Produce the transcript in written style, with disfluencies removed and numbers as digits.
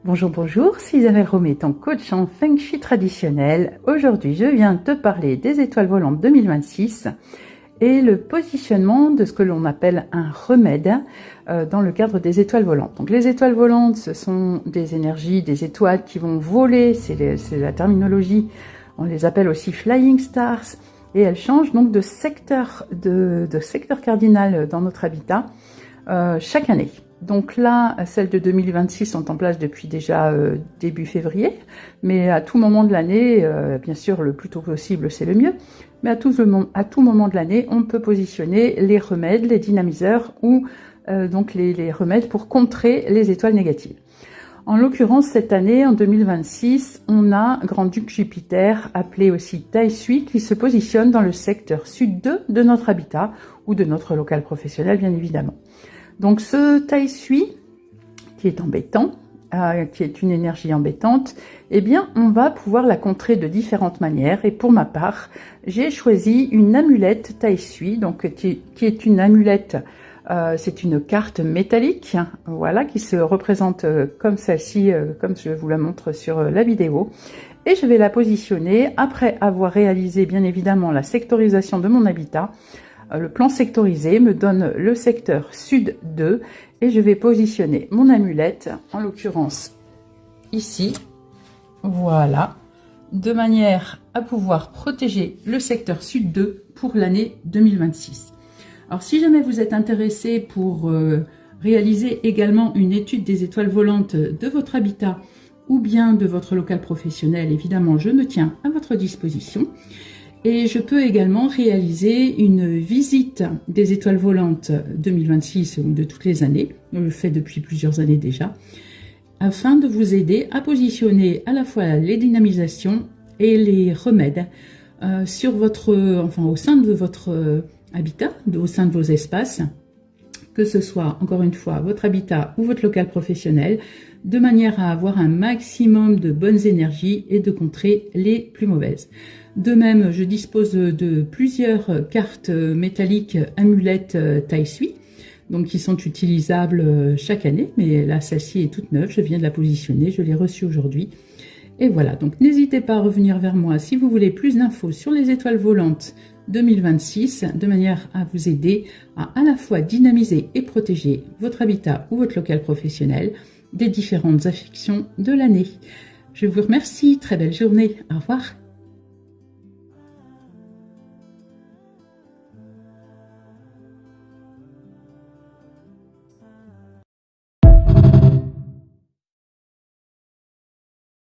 Bonjour, bonjour, c'est Isabelle Romé, ton coach en Feng Shui traditionnel. Aujourd'hui, je viens te parler des étoiles volantes 2026 et le positionnement de ce que l'on appelle un remède dans le cadre des étoiles volantes. Donc les étoiles volantes, ce sont des énergies, des étoiles qui vont voler, c'est la terminologie, on les appelle aussi Flying Stars, et elles changent donc de secteur cardinal dans notre habitat chaque année. Donc là, celles de 2026 sont en place depuis déjà début février, mais à tout moment de l'année, bien sûr le plus tôt possible c'est le mieux, mais à tout moment de l'année, on peut positionner les remèdes, les dynamiseurs ou donc les remèdes pour contrer les étoiles négatives. En l'occurrence, cette année, en 2026, on a Grand-Duc Jupiter, appelé aussi Tai Sui, qui se positionne dans le secteur sud 2 de notre habitat ou de notre local professionnel, bien évidemment. Donc ce Tai Sui, qui est embêtant, qui est une énergie embêtante, eh bien on va pouvoir la contrer de différentes manières. Et pour ma part, j'ai choisi une amulette Tai Sui, donc qui est une amulette, c'est une carte métallique, voilà, qui se représente comme celle-ci, comme je vous la montre sur la vidéo. Et je vais la positionner après avoir réalisé bien évidemment la sectorisation de mon habitat. Le plan sectorisé me donne le secteur sud 2 et je vais positionner mon amulette, en l'occurrence ici, voilà, de manière à pouvoir protéger le secteur sud 2 pour l'année 2026. Alors si jamais vous êtes intéressé pour réaliser également une étude des étoiles volantes de votre habitat ou bien de votre local professionnel, évidemment je me tiens à votre disposition. Et je peux également réaliser une visite des étoiles volantes 2026 ou de toutes les années, je le fais depuis plusieurs années déjà, afin de vous aider à positionner à la fois les dynamisations et les remèdes sur au sein de votre habitat, au sein de vos espaces, que ce soit encore une fois votre habitat ou votre local professionnel, de manière à avoir un maximum de bonnes énergies et de contrer les plus mauvaises. De même, je dispose de plusieurs cartes métalliques amulettes Tai Sui, donc qui sont utilisables chaque année, mais là celle-ci est toute neuve, je viens de la positionner, je l'ai reçue aujourd'hui. Et voilà, donc n'hésitez pas à revenir vers moi si vous voulez plus d'infos sur les étoiles volantes 2026, de manière à vous aider à la fois dynamiser et protéger votre habitat ou votre local professionnel des différentes affections de l'année. Je vous remercie, très belle journée, au revoir.